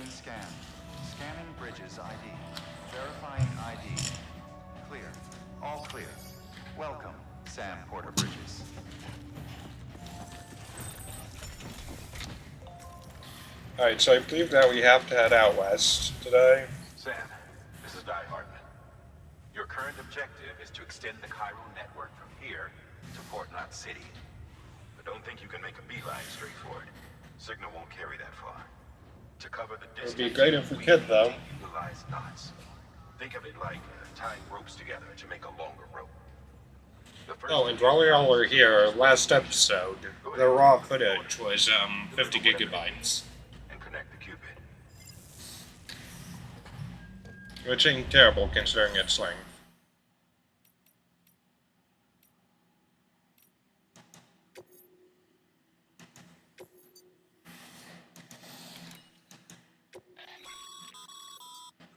Beginning scan. Scanning bridges ID. Verifying ID. Clear. All clear. Welcome, Sam Porter Bridges. Alright, so I believe that we have to head out west today. Sam, this is Di Hartman. Your current objective is to extend the chiral network from here to Port Knot City. But don't think you can make a beeline straight for it. Signal won't carry that far. To cover the distance, It would be great if we could, though. Utilize knots. Think of it like tying ropes together to make a longer rope. Oh, and while we're here, last episode, the raw footage was 50 gigabytes. And connect the Cupid. Which ain't terrible considering its length.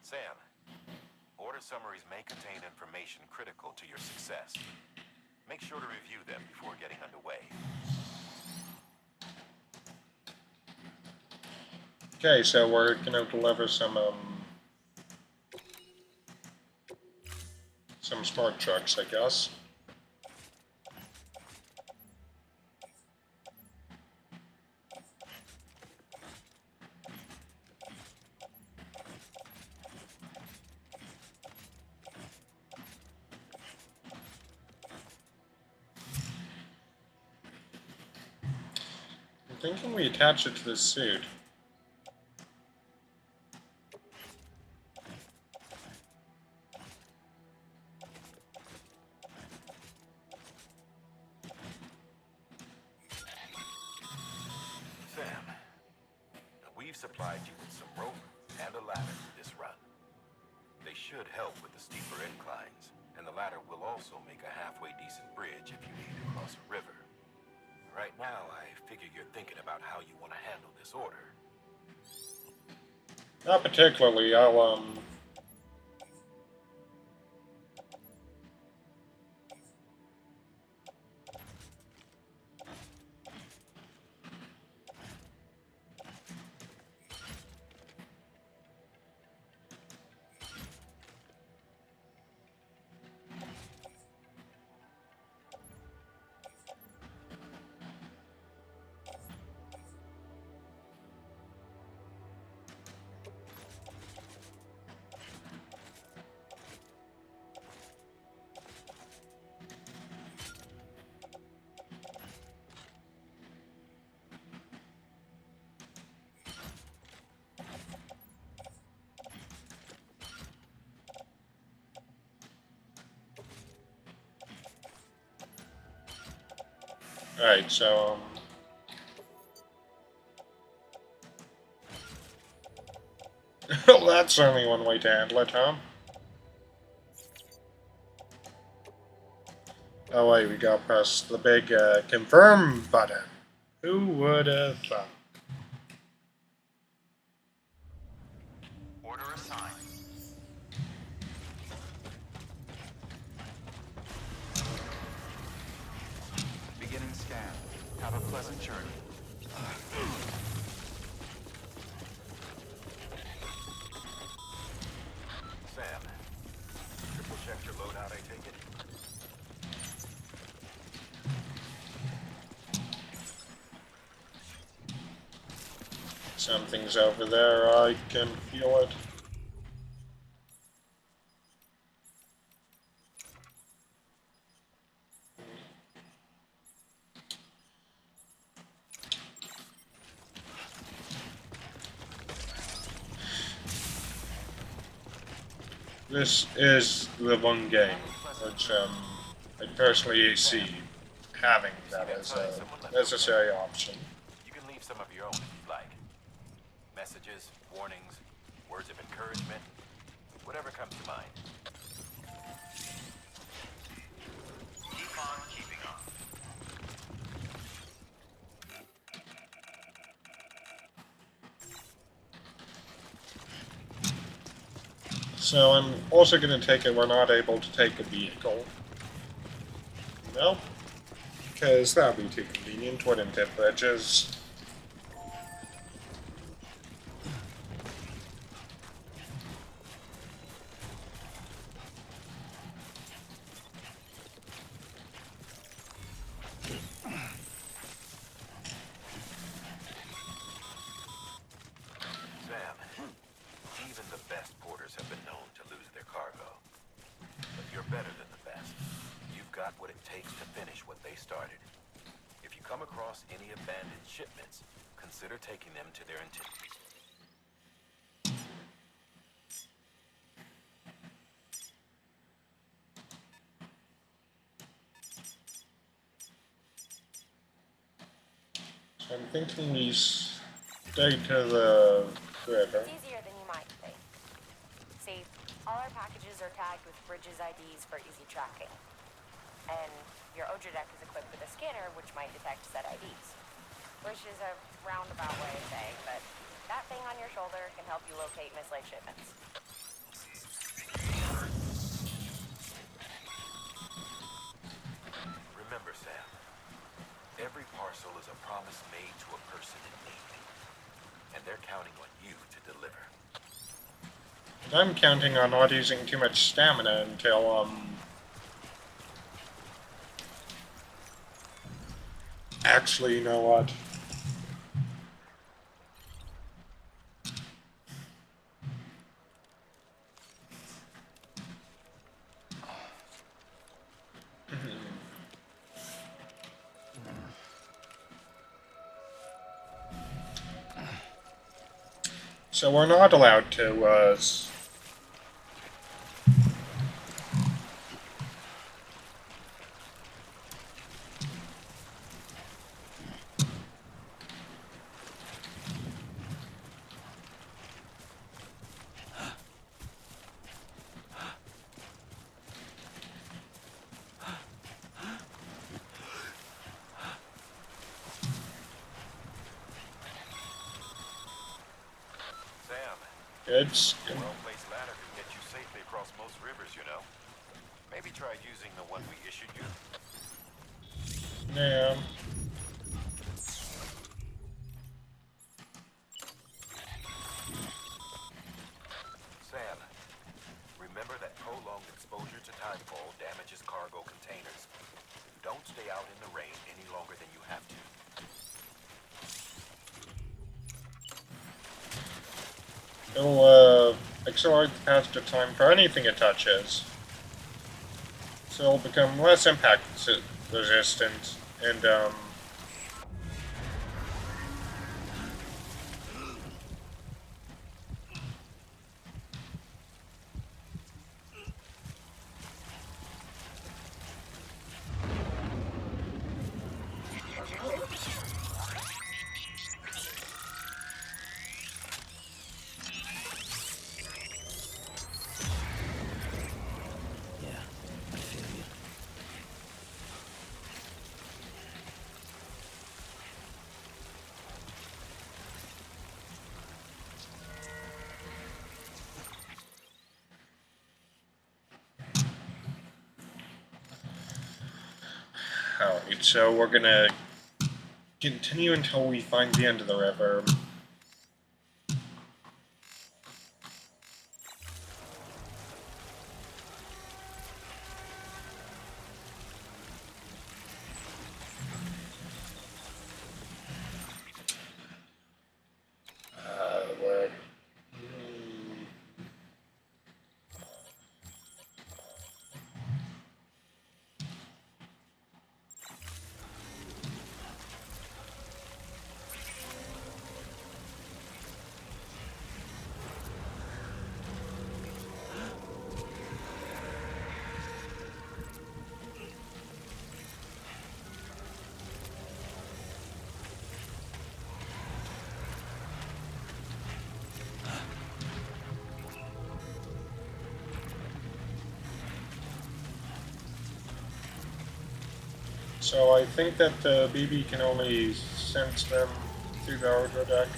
Sam, order summaries may contain information critical to your success. Make sure to review them before getting underway. Okay, so we're gonna deliver some smart trucks, I guess. I'm thinking we attach it to this suit. Sam, we've supplied you with some rope and a ladder for this run. They should help with the steeper inclines, and the ladder will also make a halfway decent bridge if you need to cross a river. Right now, I figure you're thinking about how you want to handle this order. Not particularly, I'll Alright, so, well, that's certainly one way to handle it, huh? Oh wait, we gotta press the big, confirm button. Who would have thought? Order assigned. Beginning scan. Have a pleasant journey. Sam, triple check your loadout, I take it? Something's over there, I can feel it. This is the one game which I personally see having that as a necessary option. You can leave some of your own if you'd like. Messages, warnings, words of encouragement, whatever comes to mind. Keep on keeping on. So I'm also going to take it we're not able to take a vehicle. No? Because that would be too convenient, wouldn't it, bridges? any abandoned shipments, consider taking them to their intended. So I'm thinking we stay to the river. It's easier than you might think. See, all our packages are tagged with Bridges IDs for easy tracking. And your Odra deck is equipped with a scanner which might detect said IDs. Which is a roundabout way of saying, but that thing on your shoulder can help you locate mislaid shipments. Remember, Sam, every parcel is a promise made to a person in need. And they're counting on you to deliver. And I'm counting on not using too much stamina until, actually, you know what? So we're not allowed to, Sam, it's... a well-placed ladder can get you safely across most rivers, you know. Maybe try using the one we issued you. Yeah. Sam, remember that prolonged exposure to timefall damages cargo containers. Don't stay out in the rain any longer than you have to. It'll, accelerate the passage of time for anything it touches. So it'll become less impact resistant, and, alright, so we're gonna continue until we find the end of the river. Where... So I think that the BB can only sense them through the Ordra deck.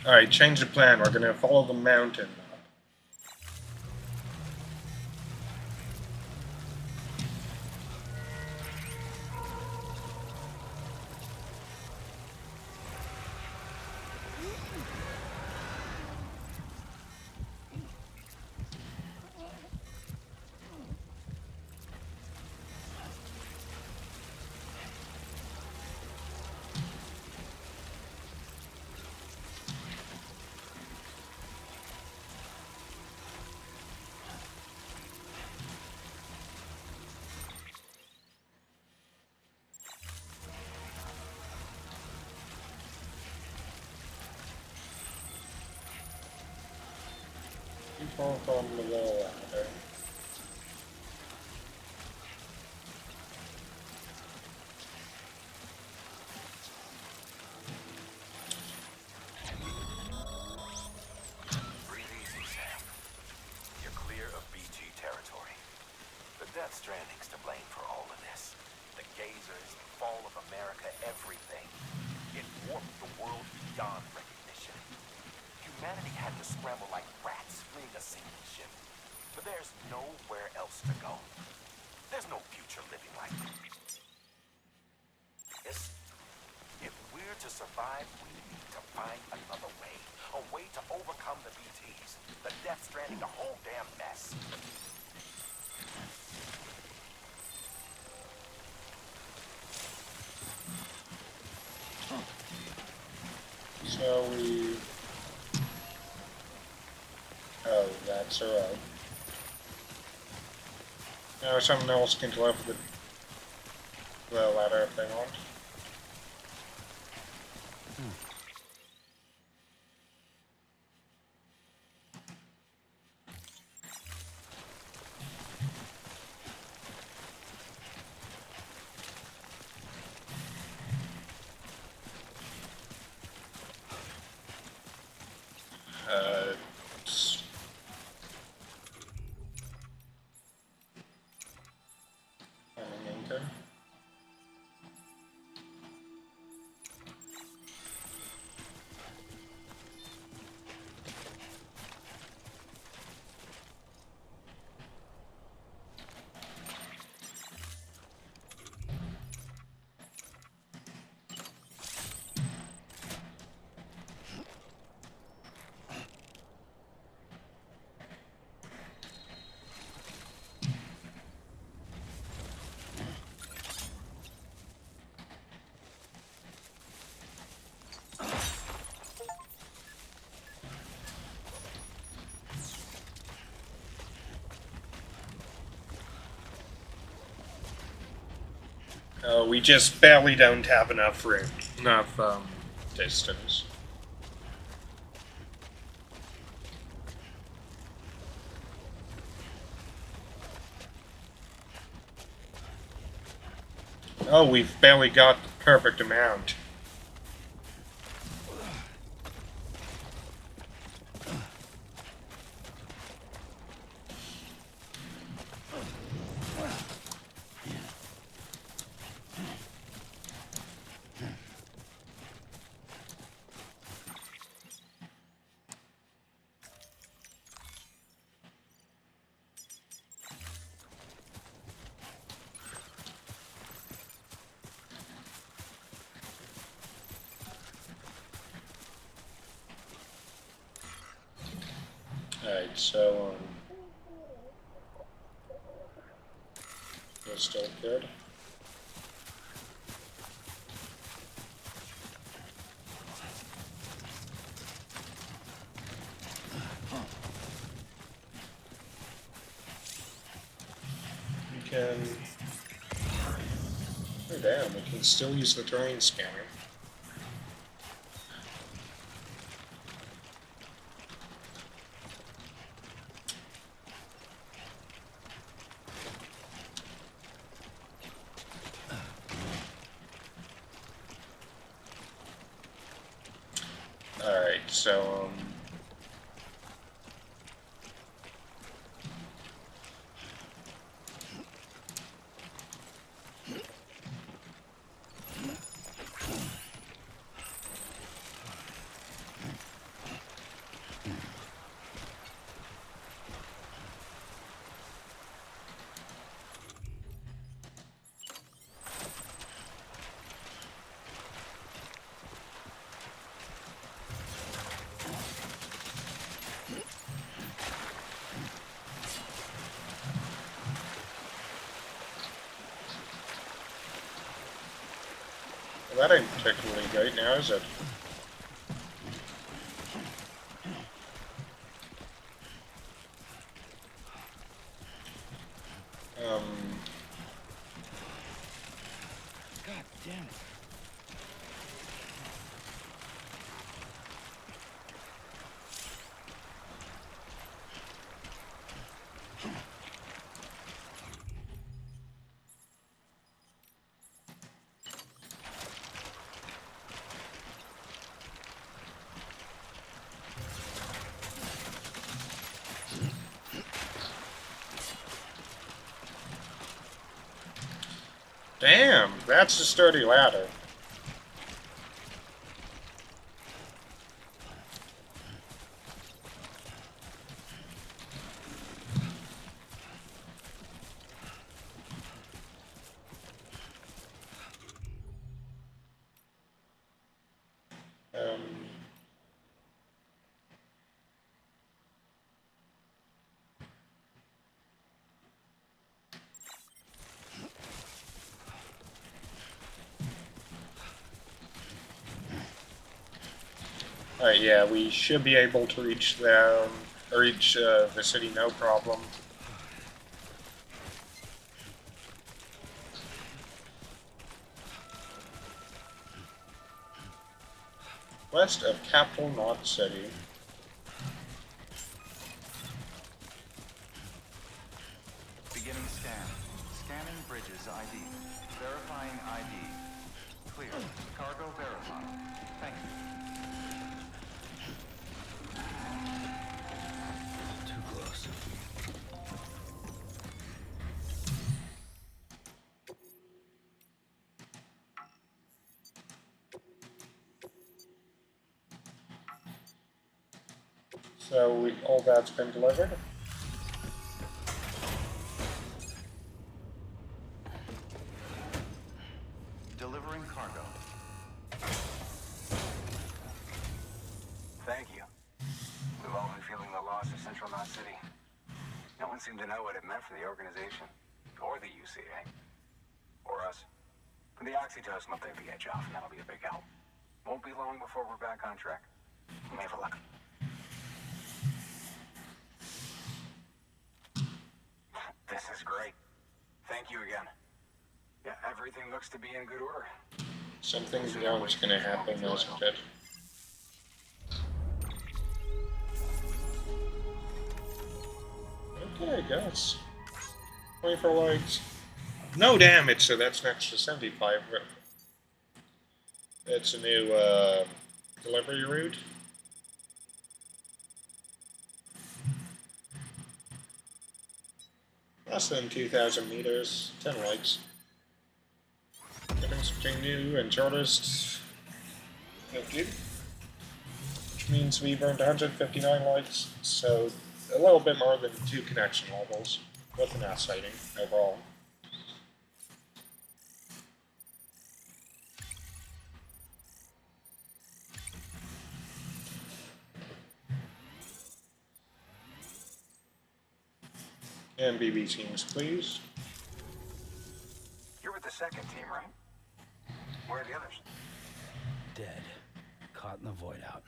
Alright, change the plan. We're gonna follow the mountain. Keep on the wall ladder. Breathe easy, Sam. You're clear of BG territory. The Death Stranding's to blame for all of this. The gazers, the fall of America, everything. It warped the world beyond recognition. Humanity had to scramble like rats fleeing a sinking ship. But there's nowhere else to go. There's no future living like this. If we're to survive, we need to find another way. A way to overcome the BTs. The Death Stranding, the whole damn mess. So we... Oh, that's alright. Now someone else can deliver the ladder if they want. Anchor. We just barely don't have enough room, enough distance. Oh, we've barely got the perfect amount. Alright, so, that's still good. We can... Oh damn, we can still use the terrain scanner. Alright, so, Well, that ain't particularly great now, is it? God damn it. Damn, that's a sturdy ladder. Um, Alright, yeah, we should be able to reach them, or reach the city no problem. West of Capital Knot City. Beginning scan. Scanning bridges ID. Verifying ID. Clear. Cargo verified. Thank you. Too close. So all that's been delivered. Delivering cargo. Thank you. We've all been feeling the loss of Central Knot City. No one seemed to know what it meant for the organization, or the UCA, or us. When the oxytocin will take the edge off, and that'll be a big help. Won't be long before we're back on track. We may have a luck. This is great. Thank you again. Yeah, everything looks to be in good order. Something's wrong's gonna happen, isn't it? Okay, I guess. 24 likes. No damage, so that's an extra 75. It's a new delivery route. Less than 2,000 meters, 10 likes. Difference between new and shortest 50. Which means we've earned 159 likes, so a little bit more than 2 connection levels with an ass sighting overall. And BB teams, please. You're with the second team, right? Where are the others? Dead. Caught in the void out.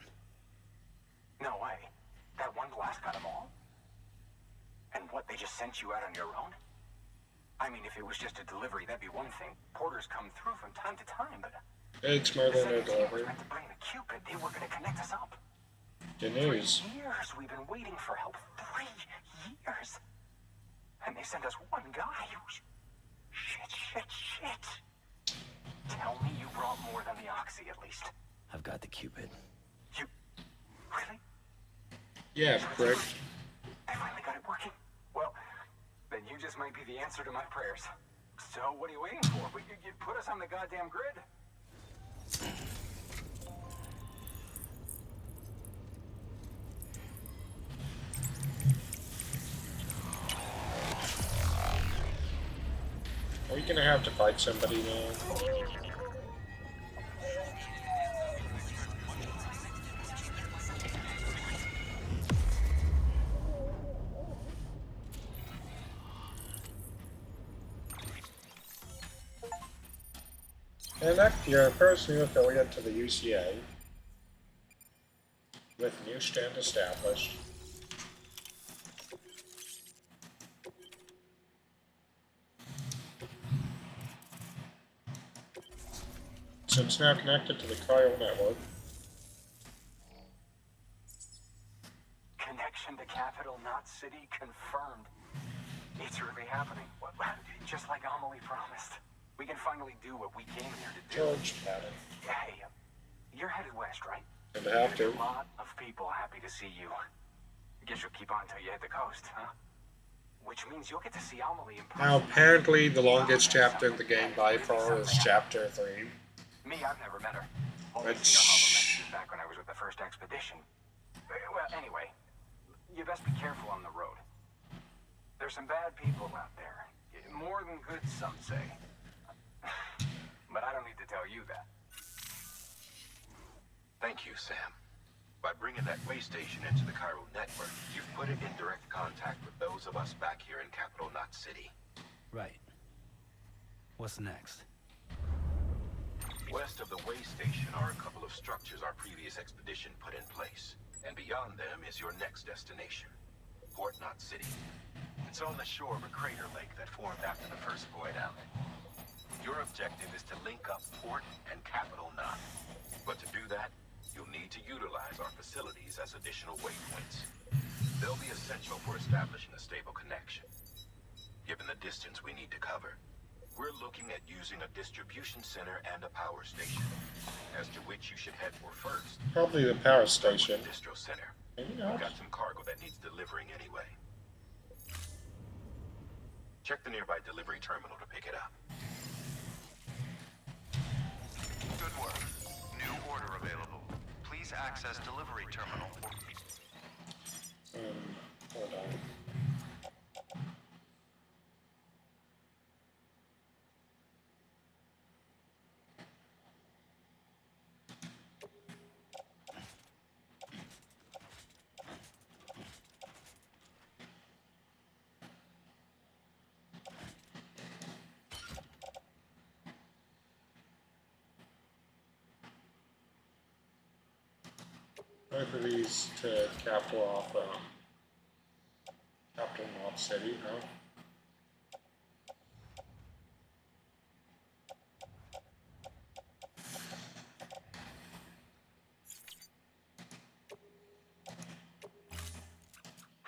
No way. That one blast got them all? And what, they just sent you out on your own? I mean, if it was just a delivery, that'd be one thing. Porters come through from time to time, but... It's more than a delivery. meant to bring the Cupid. They were going to connect us up. Good news. 3 years we've been waiting for help. 3 years. And they sent us one guy. Shit. Tell me you brought more than the Oxy, at least. I've got the Cupid. You... Really? Yeah, correct. I finally got it working. Well, then you just might be the answer to my prayers. So what are you waiting for? You put us on the goddamn grid. Are we gonna have to fight somebody now? Connect your first new affiliate to the UCA with newsstand established. So it's now connected to the Cryo network. Connection to capital, not city, confirmed. It's really happening. Just like Amelie promised. We can finally do what we came here to do. George Patton. Hey, you're headed west, right? And to have to. A lot of people happy to see you. Guess you'll keep on till you hit the coast, huh? Which means you'll get to see Amelie in person. Now, apparently, the longest chapter in the game by far is Chapter 3. Me, I've never met her. Only seen her hologram back when I was with the first expedition. Well, anyway, you best be careful on the road. There's some bad people out there. More than good, some say. But I don't need to tell you that. Thank you, Sam. By bringing that way station into the Cairo network, you've put it in direct contact with those of us back here in Capital Knot City. Right. What's next? West of the way station are a couple of structures our previous expedition put in place. And beyond them is your next destination, Port Knot City. It's on the shore of a crater lake that formed after the first void out. Your objective is to link up Port and Capital Knot. But to do that, you'll need to utilize our facilities as additional waypoints. They'll be essential for establishing a stable connection. Given the distance we need to cover, we're looking at using a distribution center and a power station, as to which you should head for first. Probably the power station. Distro center. Maybe We've not. got some cargo that needs delivering anyway. Check the nearby delivery terminal to pick it up. Good work. New order available. Please access delivery terminal. Hold on. Both of these to capital off Capital Knot City, huh?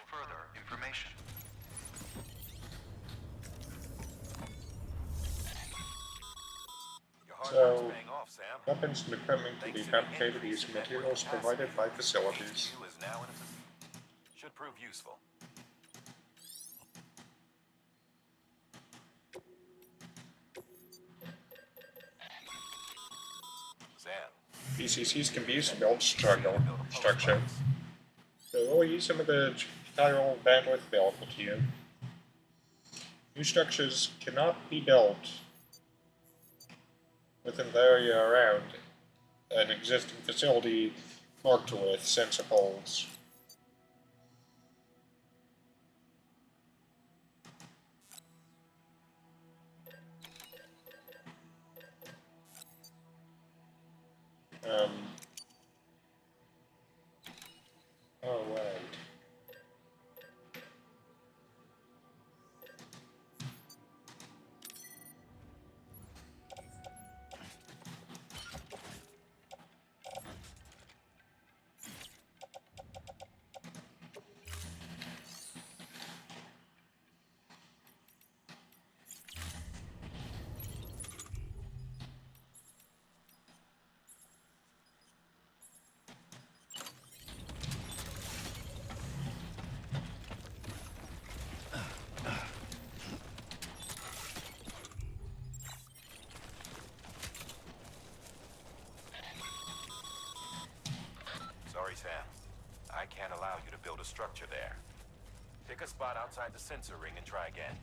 Further information. Your hard So- work's paying off, Sam. Weapons and equipment can be fabricated using materials provided by facilities. HQ is now in a should prove useful. Sam, PCCs can be used to build structure. So we'll use some of the chiral bandwidth available to you. New structures cannot be built within the area around an existing facility marked with sensor poles. Oh, right. sorry, Sam. I can't allow you to build a structure there. Pick a spot outside the sensor ring and try again.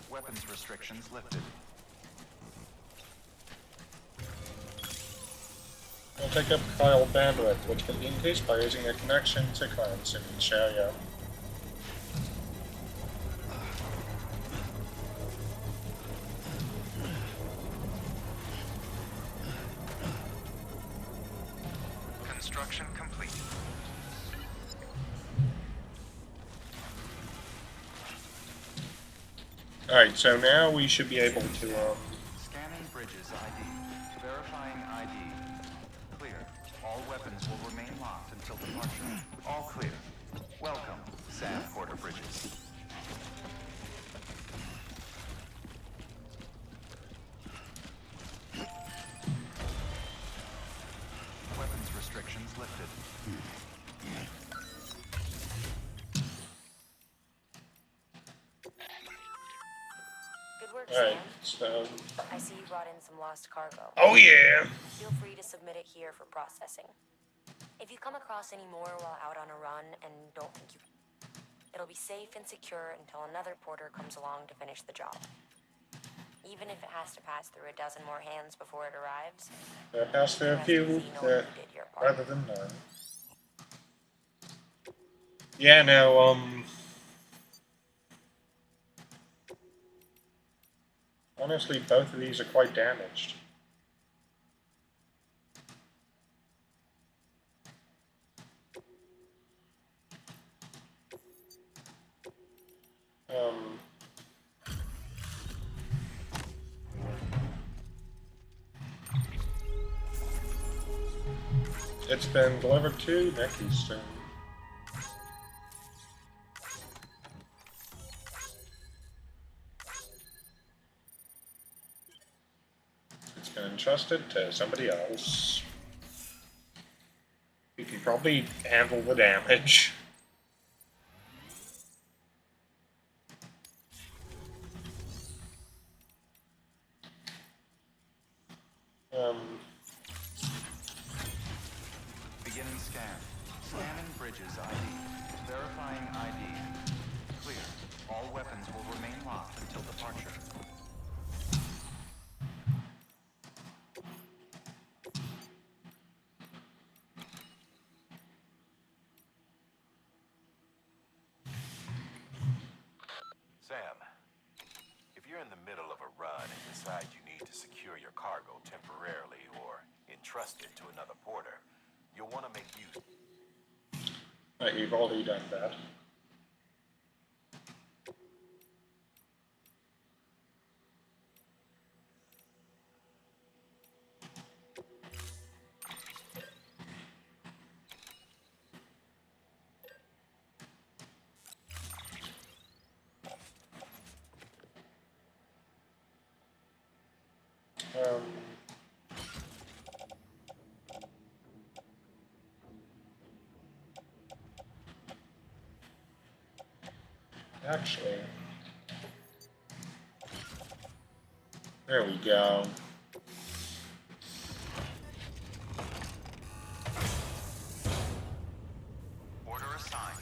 Weapons restrictions lifted. We'll take up chiral bandwidth, which can be increased by using a connection to currents in each area. Construction complete. Alright, so now we should be able to, Scanning bridges ID. Verifying ID. Clear. All weapons will remain locked until departure. All clear. Welcome, Sam Porter Bridges. Weapons restrictions lifted. Good work, alright, Sam. so, I see you brought in some lost cargo. oh yeah! Feel free to submit it here for processing. If you come across any more while out on a run and don't think you... It'll be safe and secure until another porter comes along to finish the job. Even if it has to pass through a dozen more hands before it arrives. Pass through a few, rather than none. Yeah, no, honestly, both of these are quite damaged. It's been delivered to Northeastern. It's been entrusted to somebody else. Who can probably handle the damage. Beginning scan. Scanning bridges ID. Verifying ID. Clear. All weapons will remain locked until departure. Sam, if you're in the middle of a run and decide you need to secure your cargo temporarily or entrust it to another porter, you'll want to make use... You've already done that. Actually, there we go. Order assigned.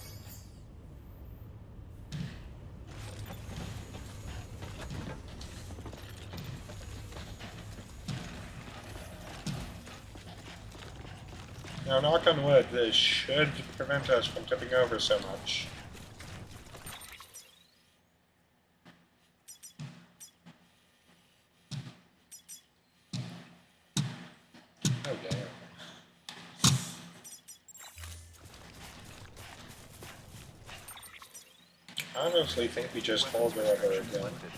Now, knock on wood, this should prevent us from tipping over so much. Oh, damn. I honestly think we just hold her over again. Lifted.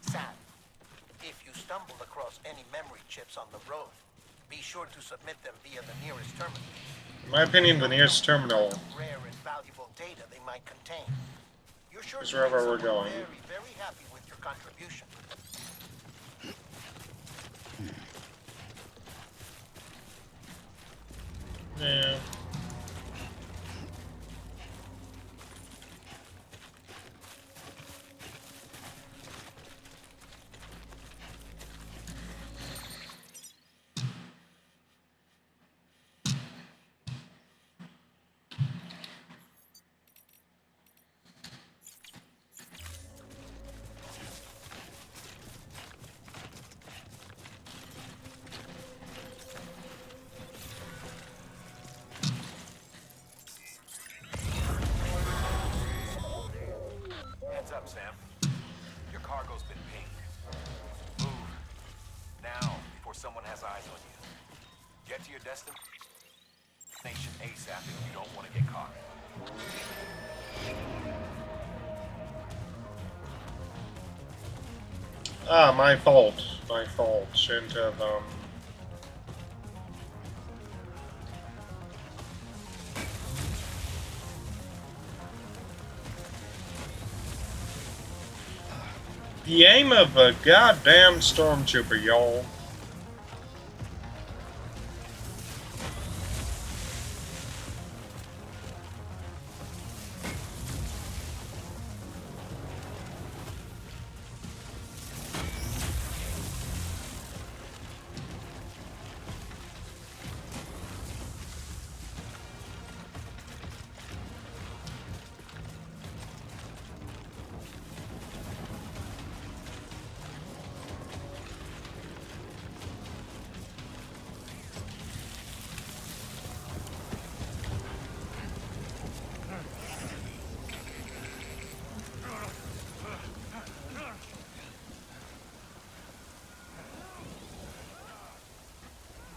Sam, if you stumble across any memory chips on the road, be sure to submit them via the nearest terminal. In my opinion, the nearest terminal Rare and valuable data they might contain. You're sure is to wherever make we're someone going. very, very happy with your contribution. Yeah. Sam. Your cargo's been pinged. Move. Now, before someone has eyes on you. Get to your destination ASAP if you don't want to get caught. Ah, my fault. My fault. Shouldn't have, The aim of a goddamn stormtrooper, y'all.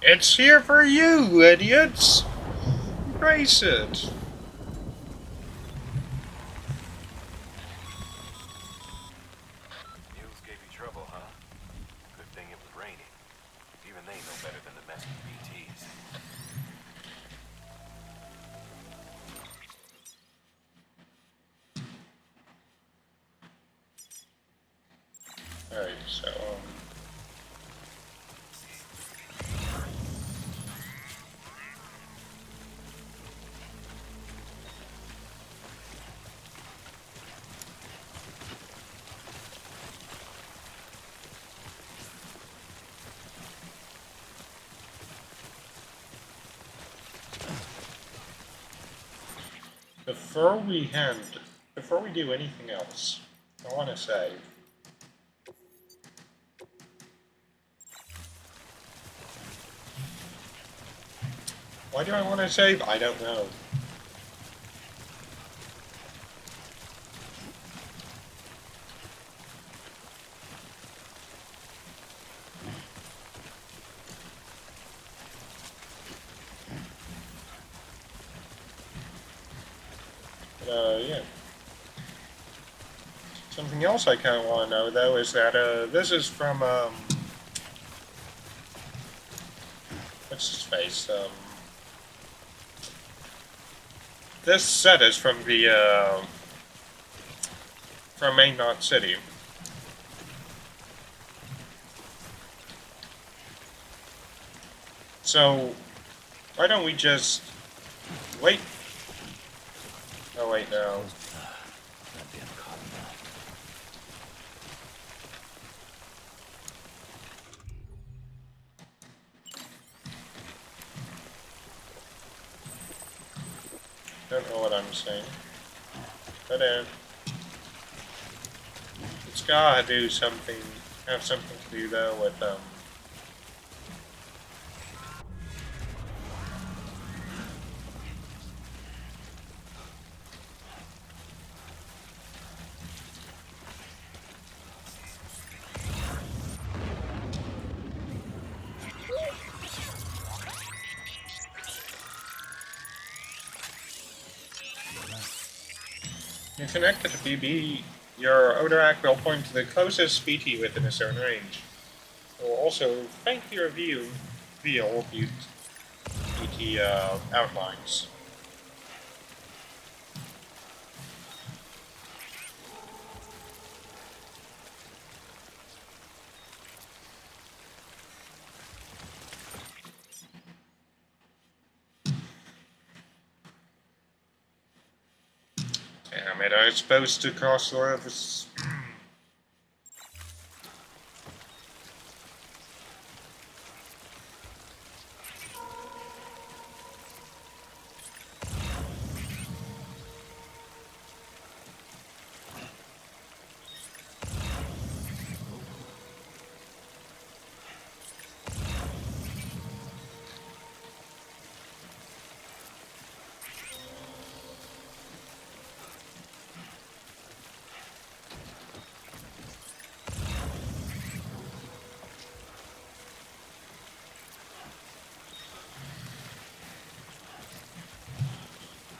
It's here for you, idiots! Embrace it! Mules gave you trouble, huh? Good thing it was raining. Even they know better than to mess with BTs. Alright, so, before we do anything else, I want to say, why do I want to save? I don't know. Yeah. Something else I kind of want to know, though, is that, this is from, what's his face, this set is from the, from Main Knot City. So, why don't we just wait? Oh wait, no. Goddamn cotton mouth. Don't know what I'm saying. But it's gotta do something. Have something to do though with You connect to the BB, your Oderac will point to the closest BT within a certain range. It will also faintly reveal BT outlines. Damn it, I was supposed to cross the rivers.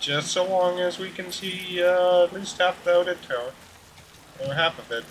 Just so long as we can see at least half the outed tower. Or half of it.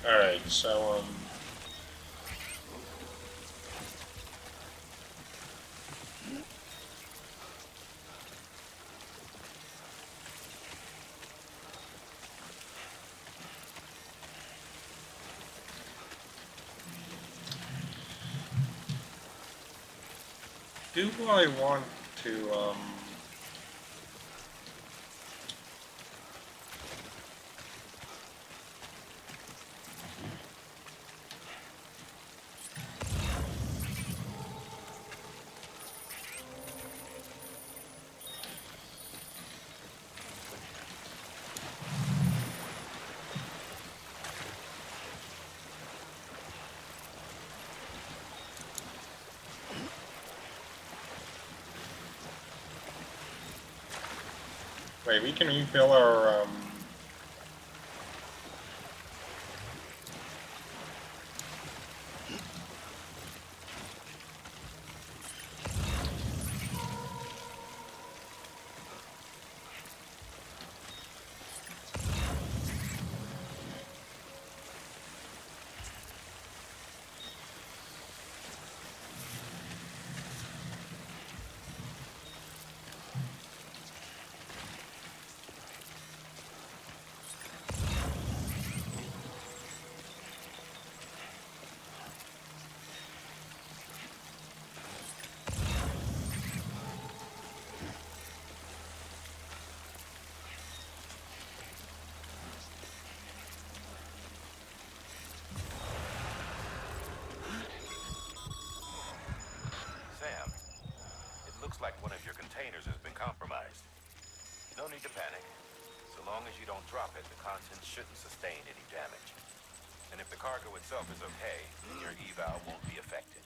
Alright, so, do I want to, wait, we can refill our, Sam, it looks like one of your containers has been compromised. No need to panic. So long as you don't drop it, the contents shouldn't sustain any damage. And if the cargo itself is okay, then your eval won't be affected.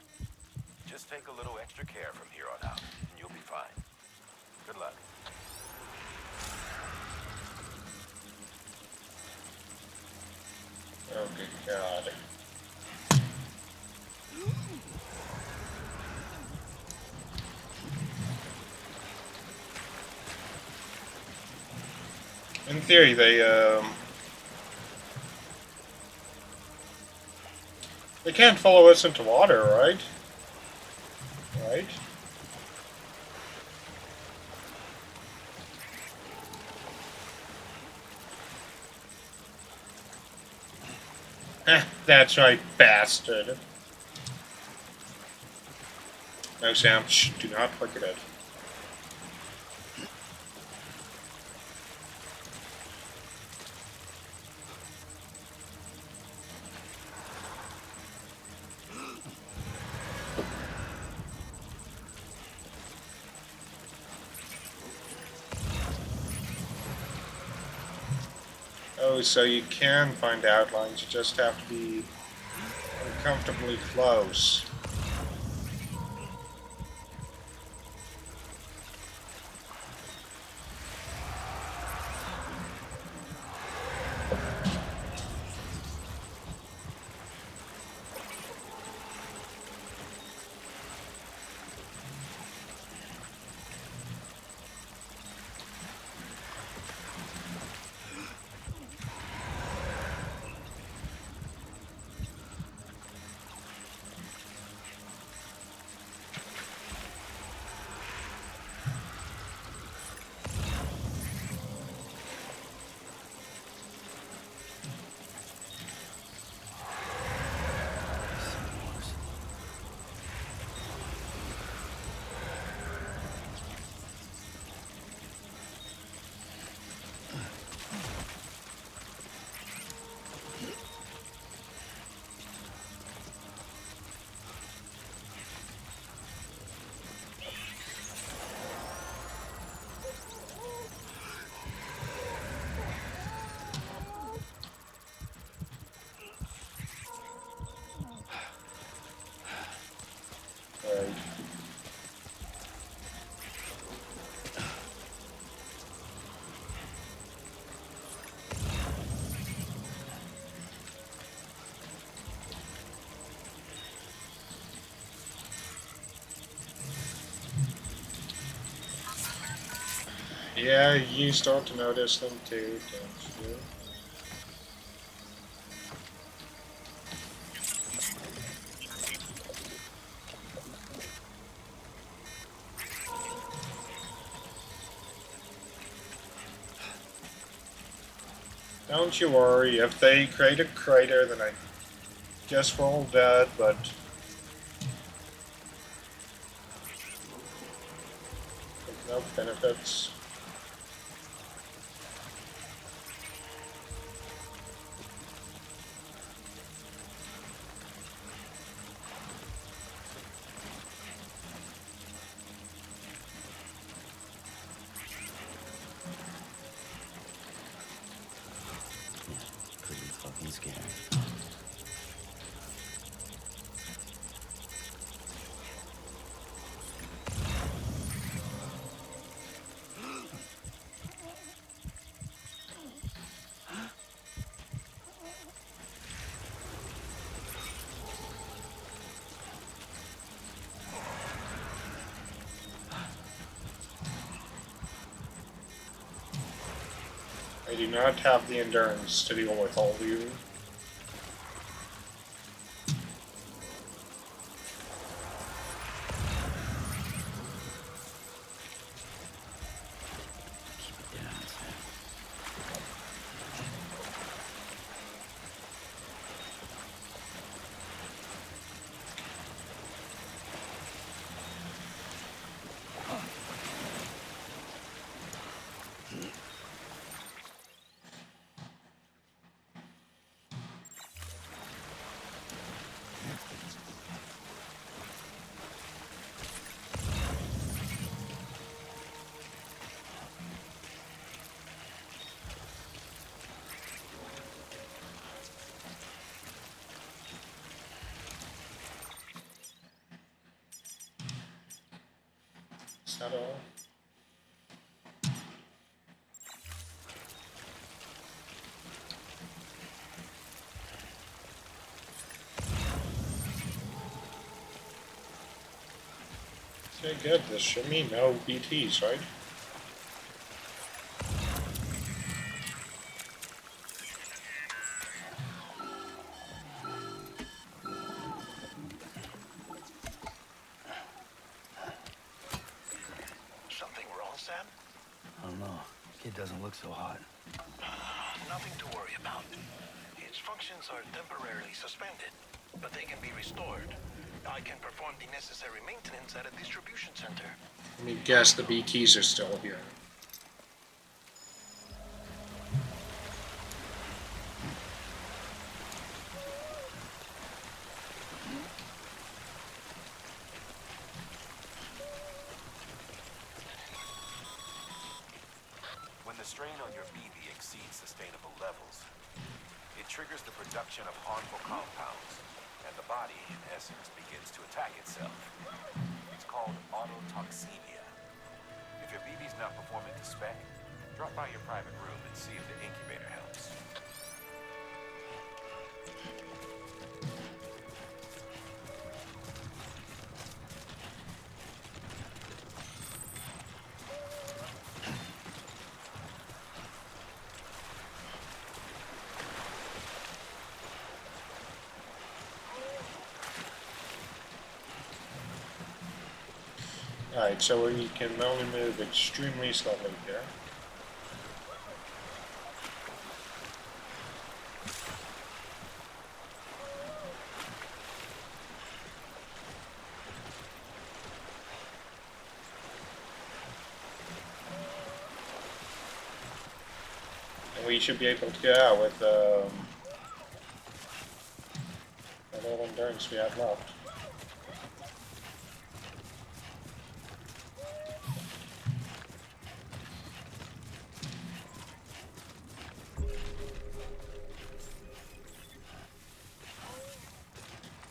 Just take a little extra care from here on out, and you'll be fine. Good luck. oh good god. In theory, they can't follow us into water, right? Right? That's right, bastard. No, Sam, shh, do not look at it. Oh, so you can find outlines, you just have to be uncomfortably close. Yeah, you start to notice them too, don't you? Don't you worry, if they create a crater, then I guess we're all dead, but... with no benefits. Pretty fucking scary. I do not have the endurance to deal with all of you. Is that all? Okay, good. This should mean no BTs, right? Something wrong, Sam? I don't know. Kid doesn't look so hot. Nothing to worry about. Its functions are temporarily suspended, but they can be restored. I can perform the necessary maintenance at a distribution center. Let me guess the BTs are still here. When the strain on your BB exceeds sustainable levels, it triggers the production of harmful compounds, and the body, in essence, begins to attack itself. It's called autotoxemia. If your BB's not performing to spec, drop by your private room and see if the incubator helps. Alright, so we can only move extremely slowly here. And we should be able to get out with that little endurance we have left.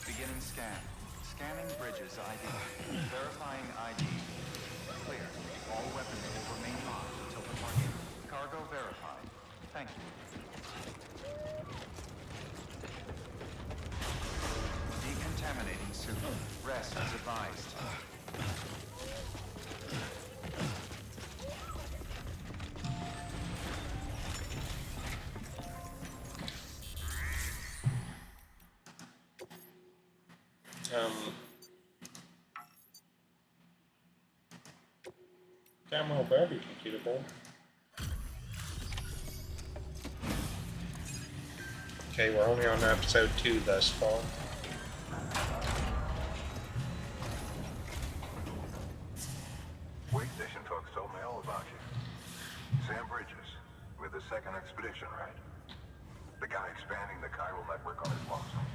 Beginning scan. Scanning bridges ID. Verifying ID. Clear. All weapons will remain locked until departure. Cargo verified. Thank you. Decontaminating Damn well better be completable. Okay, we're only on episode 2 thus far. Wait station folks told me all about you. Sam Bridges, with the second expedition, right? The guy expanding the chiral network on his lonesome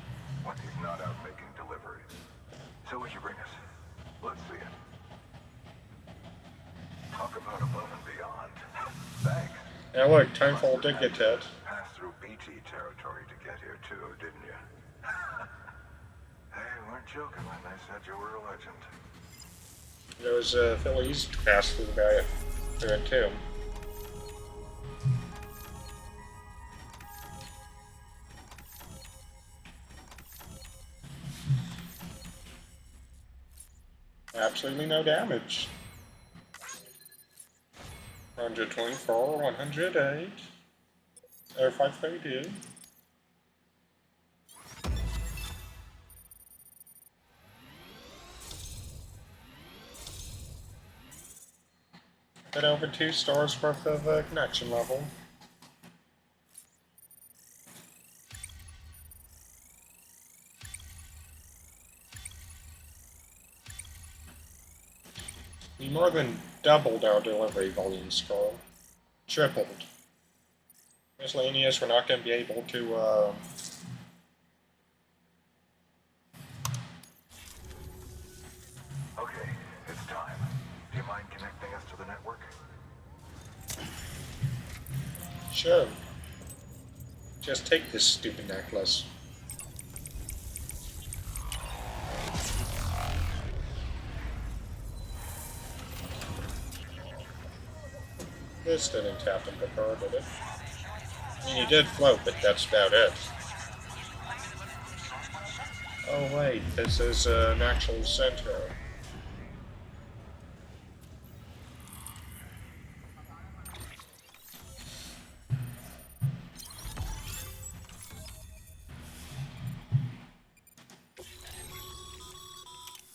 when he's not out making deliveries. So what you bring us? Let's see it. Talk about above and beyond. Thanks. Yeah, look, Timefall did get that. Passed through BT territory to get here too, didn't you? Hey, you weren't joking when they said you were a legend. There was Phillies passed through the barrier through it too. Absolutely no damage. 124, 108, or 532. Bit over 2 stars worth of connection level. We more than doubled our delivery volume score. Tripled. Miscellaneous, we're not going to be able to, Okay, it's time. Do you mind connecting us to the network? Sure. Just take this stupid necklace. This didn't happen before, did it? I mean, he did float, but that's about it. Oh wait, this is an actual center.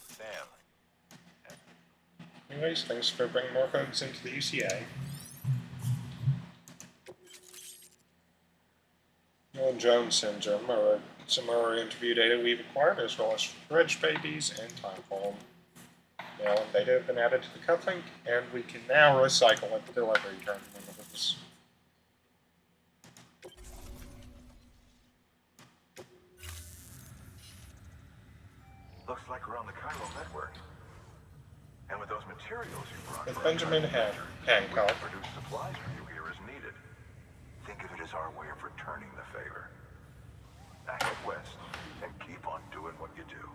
Sam. Anyways, thanks for bringing more folks into the UCA. Jones syndrome are some of our interview data we've acquired, as well as fridge babies and Timefall. Now, data have been added to the cufflink, and we can now recycle at the delivery terminals. Looks like we're on the chiral network. And with those materials you brought, With Benjamin Hancock. we can produce supplies for you here as needed. Think of it as our way of returning the favor. Now head west and keep on doing what you do.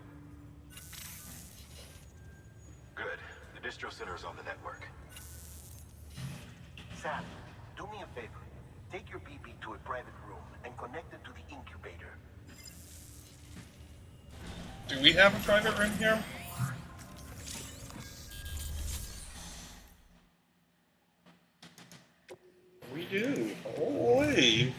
Good. The distro center is on the network. Sam, do me a favor. Take your BB to a private room and connect it to the incubator. Do we have a private room here? We do. Holy.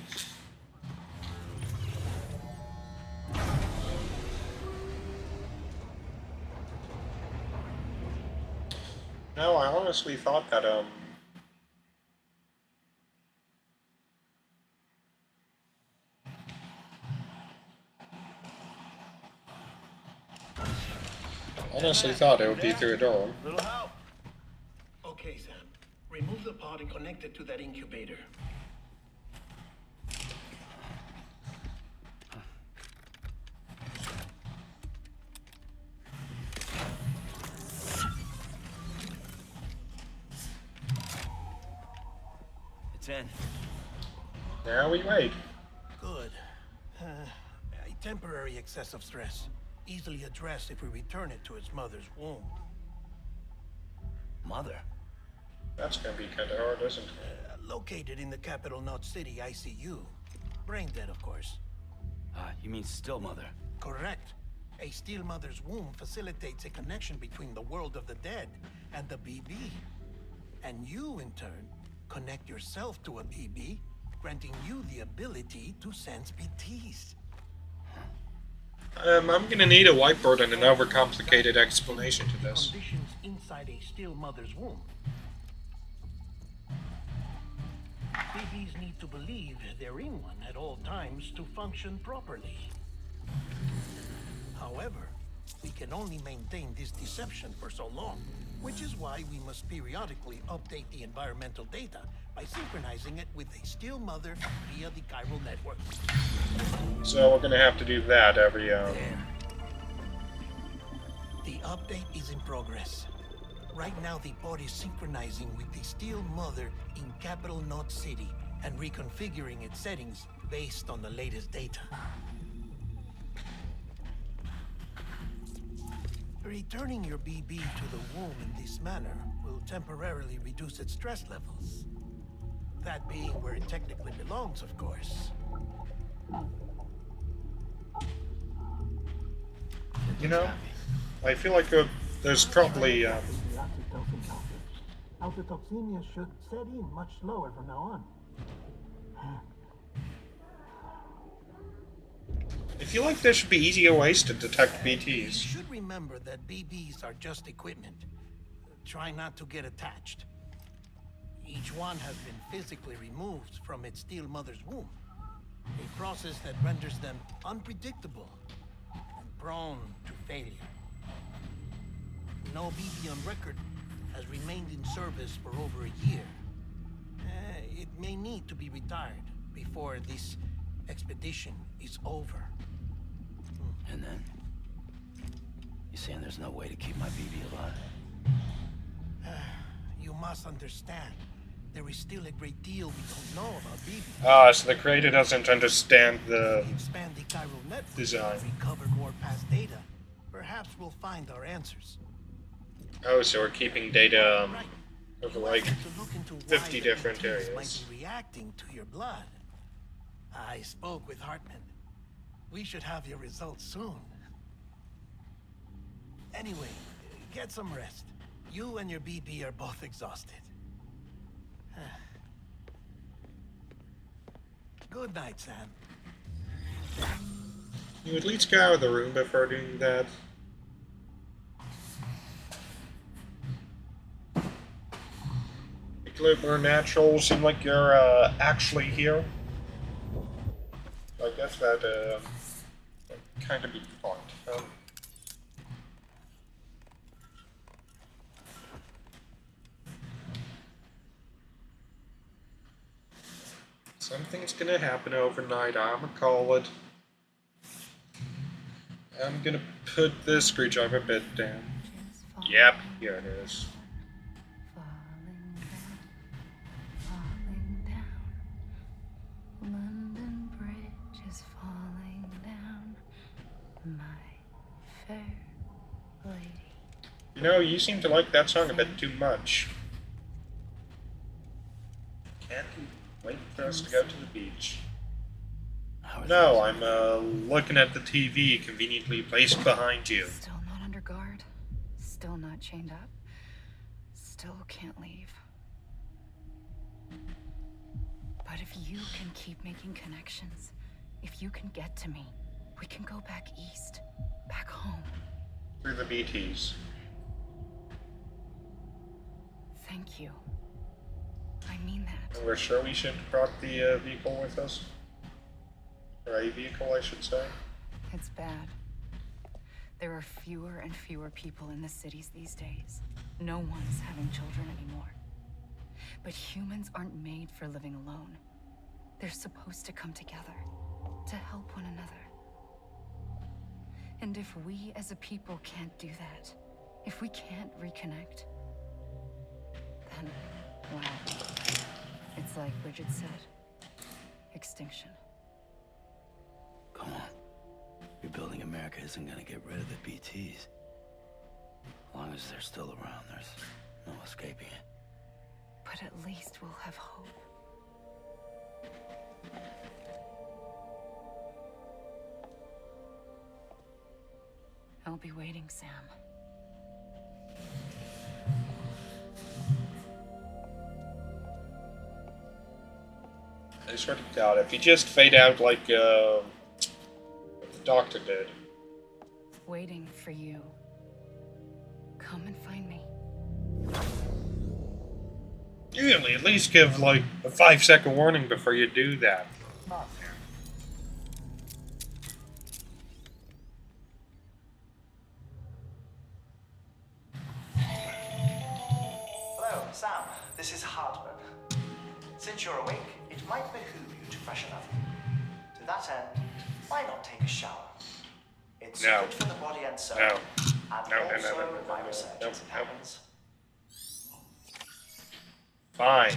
No, I honestly thought that, honestly thought it would be through a door. Little help. Okay, Sam. Remove the pod and connect it to that incubator. It's in. Now we wait. Good. A temporary excessive stress. Easily addressed if we return it to its mother's womb. Mother? That's gonna be kinda hard, isn't it? Located in the capital Knot City ICU. Brain dead, of course. You mean still mother? Correct. A still mother's womb facilitates a connection between the world of the dead and the BB. And you, in turn, connect yourself to a BB, granting you the ability to sense BTs. I'm gonna need a whiteboard and an overcomplicated explanation to this. Conditions inside a still mother's womb. Babies need to believe they're in one at all times to function properly. However, we can only maintain this deception for so long, which is why we must periodically update the environmental data by synchronizing it with a still mother via the chiral network. So we're gonna have to do that every The update is in progress. Right now, the pod is synchronizing with the Steel Mother in Capital Knot City and reconfiguring its settings based on the latest data. Returning your BB to the womb in this manner will temporarily reduce its stress levels. That being where it technically belongs, of course. You know, I feel like there's probably Autotoxemia should set in much slower from now on. I feel like there should be easier ways to detect You BTs. should remember that BBs are just equipment. Try not to get attached. Each one has been physically removed from its steel mother's womb. A process that renders them unpredictable and prone to failure. No BB on record has remained in service for over a year. It may need to be retired before this expedition is over. And then? You saying there's no way to keep my BB alive? You must understand, there is still a great deal we don't know about BB. So the creator doesn't understand the Expand the chiral network design. and recover more past data. Perhaps we'll find our answers. Oh, so we're keeping data Right. over You like have to look into why 50 the different BTs areas. might be reacting to your blood. I spoke with Hartman. We should have your results soon. Anyway, get some rest. You and your BB are both exhausted. Good night, Sam. You at least get out of the room before doing that. Make it look more natural, seem like you're actually here. I guess that kind of be the point. Something's gonna happen overnight, I'ma call it. I'm gonna put this screwdriver bit down. Yep, here it is. Falling down. London Bridge is falling down. My fair lady. You know, you seem to like that song a bit too much. Can't you wait for us to go to the beach? No, I'm looking at the TV conveniently placed behind you. Still not under guard. Still not chained up. Still can't leave. But if you can keep making connections, if you can get to me, we can go back east. Back home. Through the BTs. Thank you. I mean that. And we're sure we shouldn't brought the vehicle with us? Or a vehicle, I should say. It's bad. There are fewer and fewer people in the cities these days. No one's having children anymore. But humans aren't made for living alone. They're supposed to come together, to help one another. And if we as a people can't do that, if we can't reconnect, then, well, it's like Bridget said, extinction. Come on. Rebuilding America isn't gonna get rid of the BTs. As long as they're still around, there's no escaping it. But at least we'll have hope. I'll be waiting, Sam. I swear to God, if you just fade out like what the doctor did, waiting for you. Come and find me. Usually, at least give like a 5-second warning before you do that. Not fair. Hello, Sam. This is Hartman. Since you're awake, it might behoove you to freshen up. To that end, why not take a shower? It's good for the body and soul. No. And No, also, no, no, in my no, research, no, as it no. happens. Fine.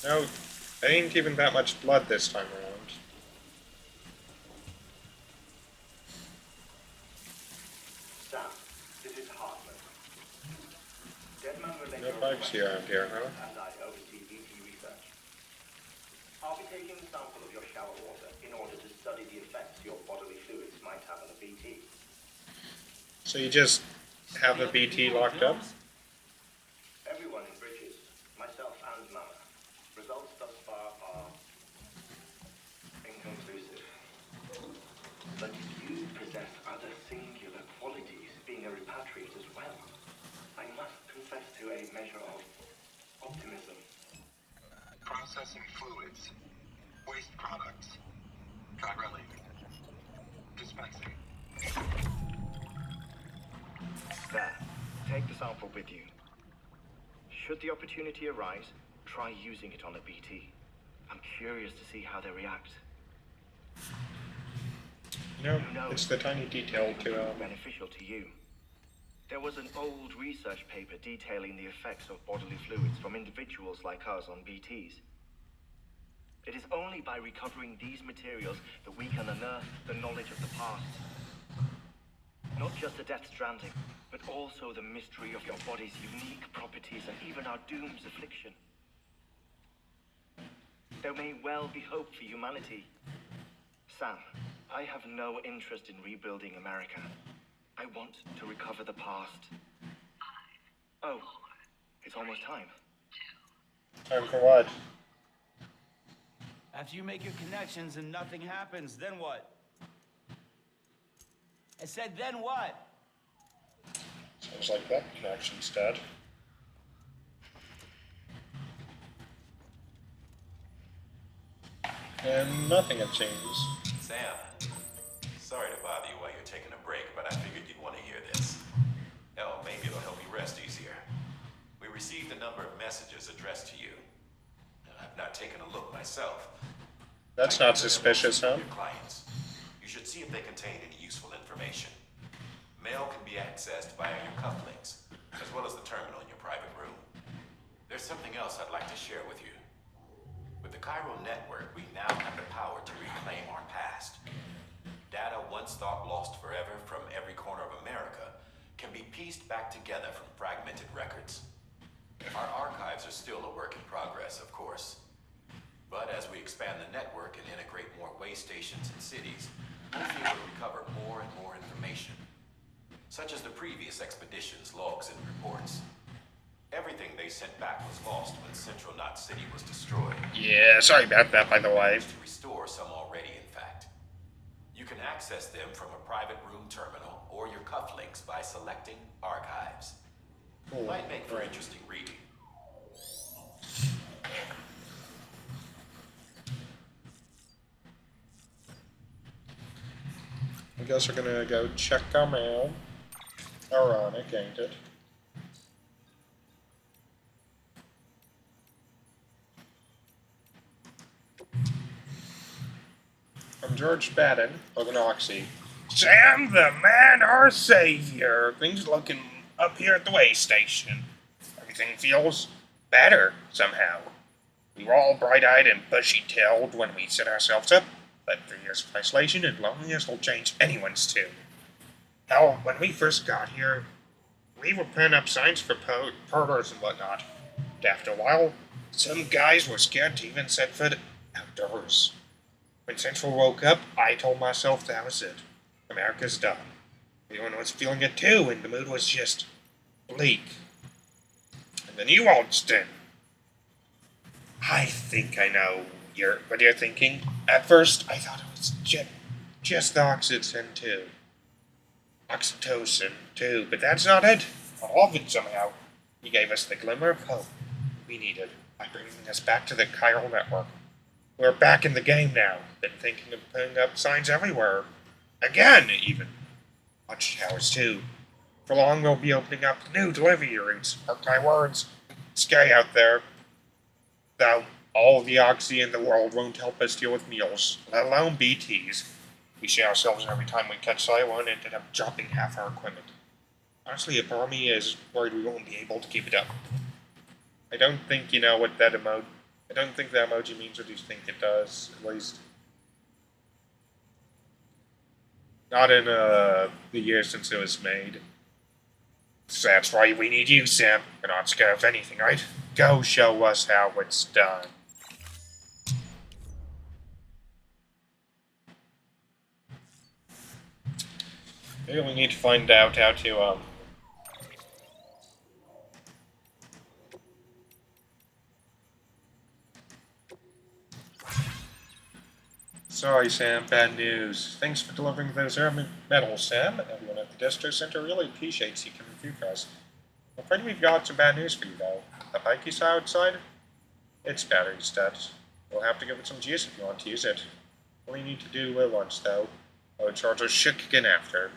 No, I ain't even that much blood this time around. Sam, this is Hartman. No bugs around here, huh? And I oversee BT research. I'll be taking a sample of your shower water in order to study the effects your bodily fluids might have on a BT. So you just have a BT locked up? Everyone in Bridges, myself and Mama, results thus far are inconclusive. But you possess other singular qualities, being a repatriate as well. I must confess to a measure of optimism. Processing fluids, waste products, chirality, dispensing. There, take the sample with you. Should the opportunity arise, try using it on a BT. I'm curious to see how they react. No, it's the tiny detail to beneficial to you. There was an old research paper detailing the effects of bodily fluids from individuals like us on BTs. It is only by recovering these materials that we can unearth the knowledge of the past. Not just the Death Stranding, but also the mystery of your body's unique properties and even our doom's affliction. There may well be hope for humanity. Sam, I have no interest in rebuilding America. I want to recover the past. Oh, it's almost time. time for what? After you make your connections and nothing happens, then what? I said, then what? Sounds like that connection's dead. And nothing it seems. Sam, sorry to bother you while you're taking a break, but I figured you'd want to hear this. Hell, maybe it'll help you rest easier. We received a number of messages addressed to you. I've not taken a look myself. That's not suspicious, huh? Your clients. You should see if they contain any useful information. Mail can be accessed via your cufflinks, as well as the terminal in your private room. There's something else I'd like to share with you. With the Chiral network, we now have the power to reclaim our past. Data once thought lost forever from every corner of America can be pieced back together from fragmented records. Our archives are still a work in progress, of course. But as we expand the network and integrate more way stations and cities, we'll be able to recover more and more information, such as the previous expedition's logs and reports. Everything they sent back was lost when Central Knot City was destroyed. Yeah, sorry about that, by the way. To restore some already, in fact. You can access them from a private room terminal or your cufflinks by selecting Archives. Cool. Might make for interesting reading. I guess we're gonna go check our mail. Ironic, ain't it? From George Batten of Anoxie. Sam the man, our savior. Things looking up here at the way station. Everything feels better somehow. We were all bright-eyed and bushy-tailed when we set ourselves up, but 3 years of isolation and loneliness will change anyone's tune. Hell, when we first got here, we were putting up signs for porters and whatnot. And after a while, some guys were scared to even set foot outdoors. When Central woke up, I told myself that was it. America's done. Everyone was feeling it too, and the mood was just bleak. And then you won't sting. I think I know what you're thinking. At first, I thought it was just oxytocin too. Oxytocin too, but that's not it. All of it somehow. He gave us the glimmer of hope we needed by bringing us back to the chiral network. We're back in the game now. Been thinking of putting up signs everywhere. Again, even. Watchtowers too. For long we'll be opening up new delivery routes. Mark my words. It's scary out there. Though all the oxy in the world won't help us deal with meals, let alone BTs. We see ourselves every time we catch Silo and ended up dropping half our equipment. Honestly, a part of me is worried we won't be able to keep it up. I don't think you know what that emoji... I don't think that emoji means what you think it does, at least. Not in the year since it was made. So that's why we need you, Sam. We're not scared of anything, right? Go show us how it's done. Maybe we need to find out how to, Sorry, Sam, bad news. Thanks for delivering those medals, Sam. Everyone at the Distro Center really appreciates you coming through for us. I'm afraid we've got some bad news for you, though. The bike you saw outside? It's battery dead. We'll have to give it some juice if you want to use it. All you need to do at once, though. Our charger should kick in after.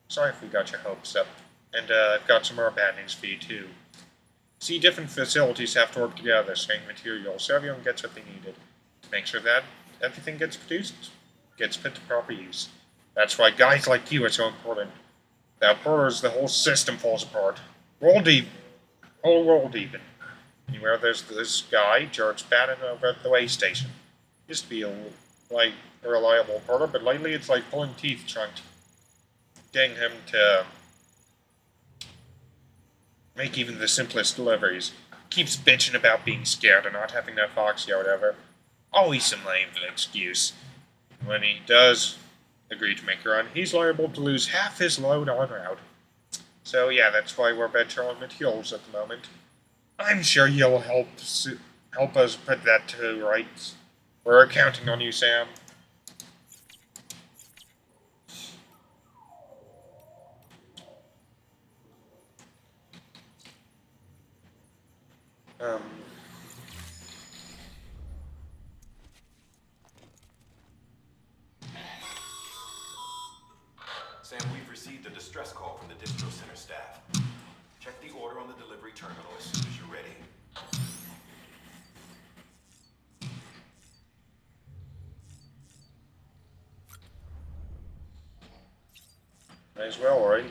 Sorry if we got your hopes up. And I've got some more bad news for you, too. See, different facilities have to work together, sharing materials, so everyone gets what they needed. To make sure that everything gets produced, gets put to proper use. That's why guys like you are so important. Without porters, the whole system falls apart. Whole world even. Anywhere there's this guy, George Bannon, over at the way station. Used to be a reliable porter, but lately it's like pulling teeth trying to getting him to make even the simplest deliveries. Keeps bitching about being scared or not having enough oxy or whatever. Always some lame excuse. When he does agree to make a run, he's liable to lose half his load en route. So yeah, that's why we're better on materials at the moment. I'm sure you'll help us put that to rights. We're counting on you, Sam. Sam, we've received a distress call from the Distro Center staff. Check the order on the delivery terminal as soon as you're ready. Might as well, right?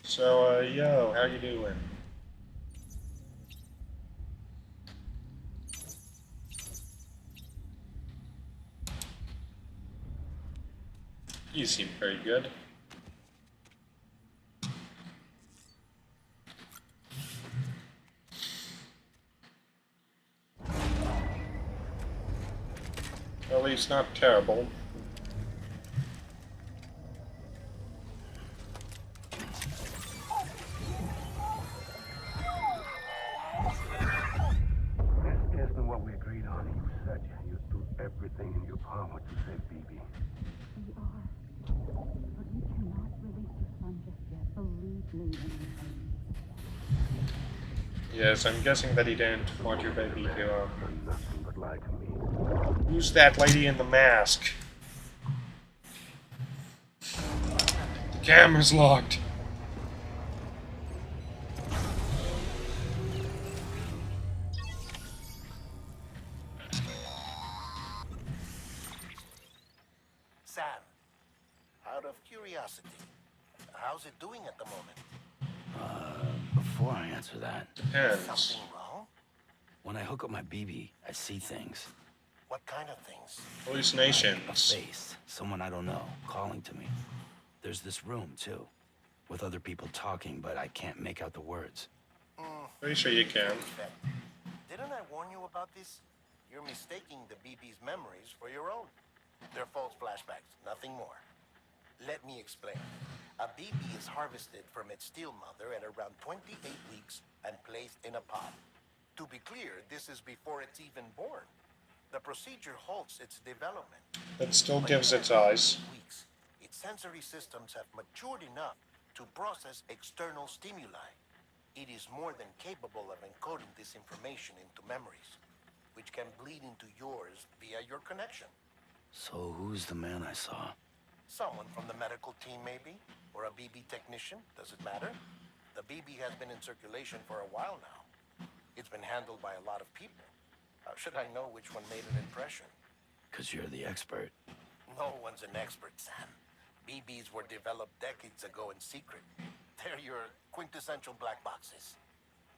So, yo, how you doing? You seem very good. At least not terrible. Isn't what we agreed on. You said you'd do everything in your power to save BB. We are. But we cannot release your son just yet. Believe me. Yes, I'm guessing that he didn't want your baby to, Nothing but lie to me. Who's that lady in the mask? The camera's locked. Sam, out of curiosity, how's it doing at the moment? before I answer that. Depends. Something wrong? When I hook up my BB, I see things. What kind of things? A Hallucinations. face, someone I don't know, calling to me. There's this room, too, with other people talking, but I can't make out the words. Pretty sure you can. Didn't I warn you about this? You're mistaking the BB's memories for your own. They're false flashbacks, nothing more. Let me explain. A BB is harvested from its steel mother at around 28 weeks and placed in a pod. To be clear, this is before it's even born. The procedure halts its development. It still But gives even its after eyes. 8 weeks, its sensory systems have matured enough to process external stimuli. It is more than capable of encoding this information into memories, which can bleed into yours via your connection. So who's the man I saw? Someone from the medical team, maybe? Or a BB technician? Does it matter? The BB has been in circulation for a while now. It's been handled by a lot of people. How should I know which one made an impression? 'Cause you're the expert. No one's an expert, Sam. BBs were developed decades ago in secret. They're your quintessential black boxes.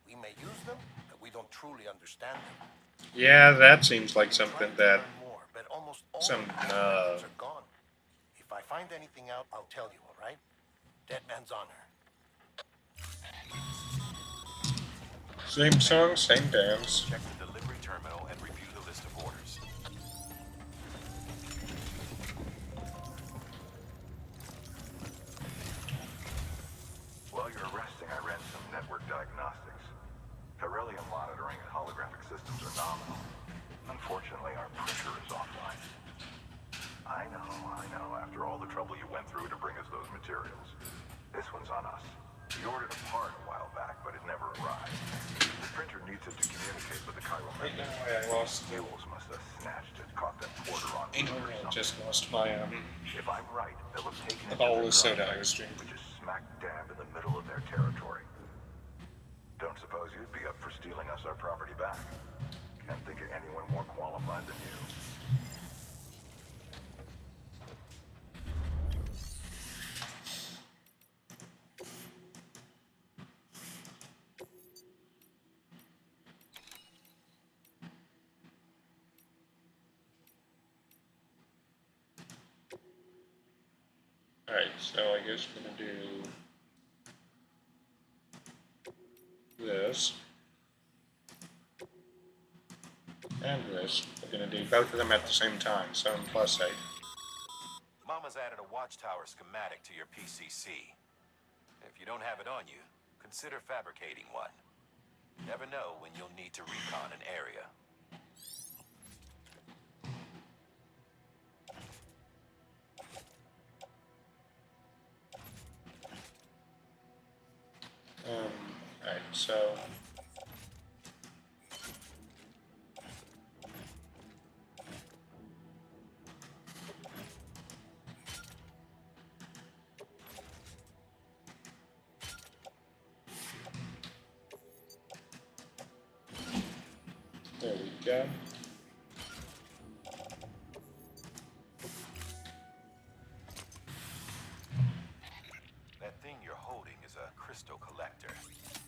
We may use them, but we don't truly understand them. Yeah, that seems like something Trying to that learn more, but almost all some, of the records are gone. If I find anything out, I'll tell you, all right? Dead man's honor. same song, same dance. Check the delivery terminal and review the list of orders. While you're resting, I ran some network diagnostics. Beryllium monitoring and holographic systems are nominal. Unfortunately, our printer is offline. I know. After all the trouble you went through to bring us those materials. This one's on us. We ordered a part a while back, but it never arrived. The printer needs it to communicate with the chiral Right now, magnet. I lost the... Mules must have snatched it, caught that porter on I foot or something. just lost my, If I'm right, they'll have taken the it to bottle their of soda drive, I was drinking. which is smack dab in the middle of their territory. Don't suppose you'd be up for stealing us our property back? Can't think of anyone more qualified than you. Alright, so I guess we're gonna do this. And this. We're gonna do both of them at the same time, 7 plus 8. Mama's added a watchtower schematic to your PCC. If you don't have it on you, consider fabricating one. Never know when you'll need to recon an area. Alright, so... There we go. That thing you're holding is a crystal collector.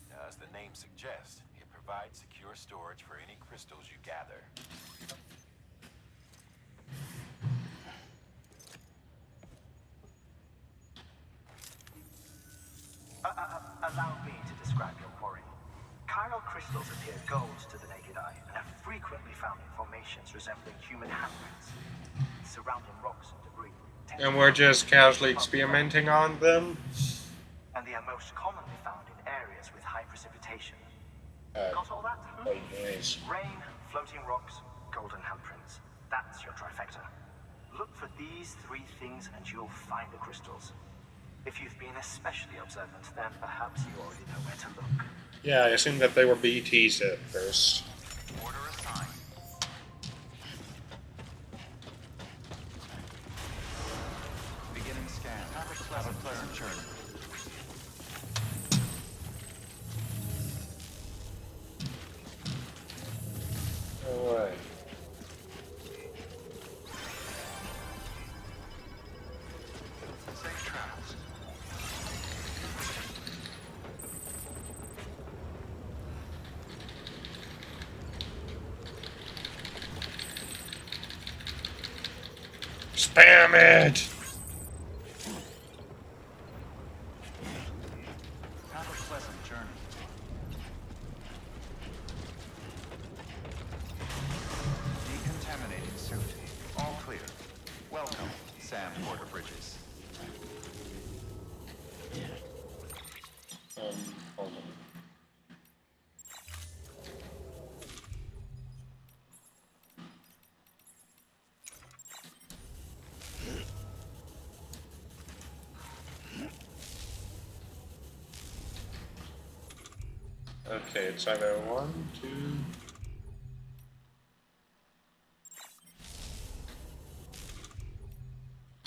Now, as the name suggests, it provides secure storage for any crystals you gather. Allow me to describe your quarry. Chiral crystals appear gold to the naked eye and are frequently found in formations resembling human handprints, surrounding rocks and debris. And we're just casually experimenting on them? And they are most commonly found in areas with high precipitation. Got all that? Oh, nice. Rain, floating rocks, golden handprints. That's your trifecta. Look for these 3 things and you'll find the crystals. If you've been especially observant, then perhaps you already know where to look. Yeah, I assumed that they were BTs at first. Order assigned. Beginning scan. Have a pleasant journey. Alright. Safe travels. Damn it! Have a pleasant journey. Decontaminating suit. All clear. Welcome, Sam Porter Bridges. Hold on. Okay, it's either 1, 2.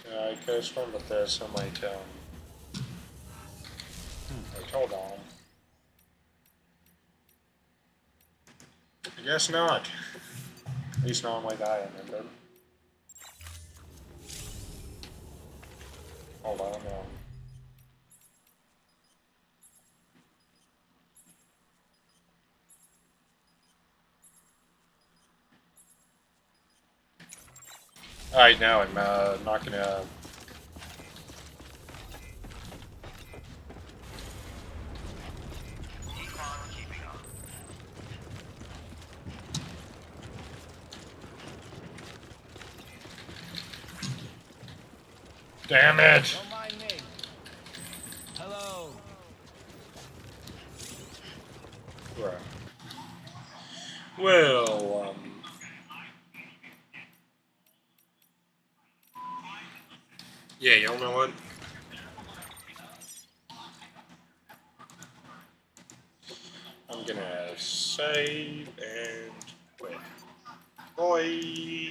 Yeah, I could swim with this. I might, wait, hold on. I guess not. At least not like I remember. Hold on, no. Alright, now I'm not gonna... Damn it! Don't mind me. Hello. Right. Well, yeah, you know what? I'm gonna save and quit. Bye!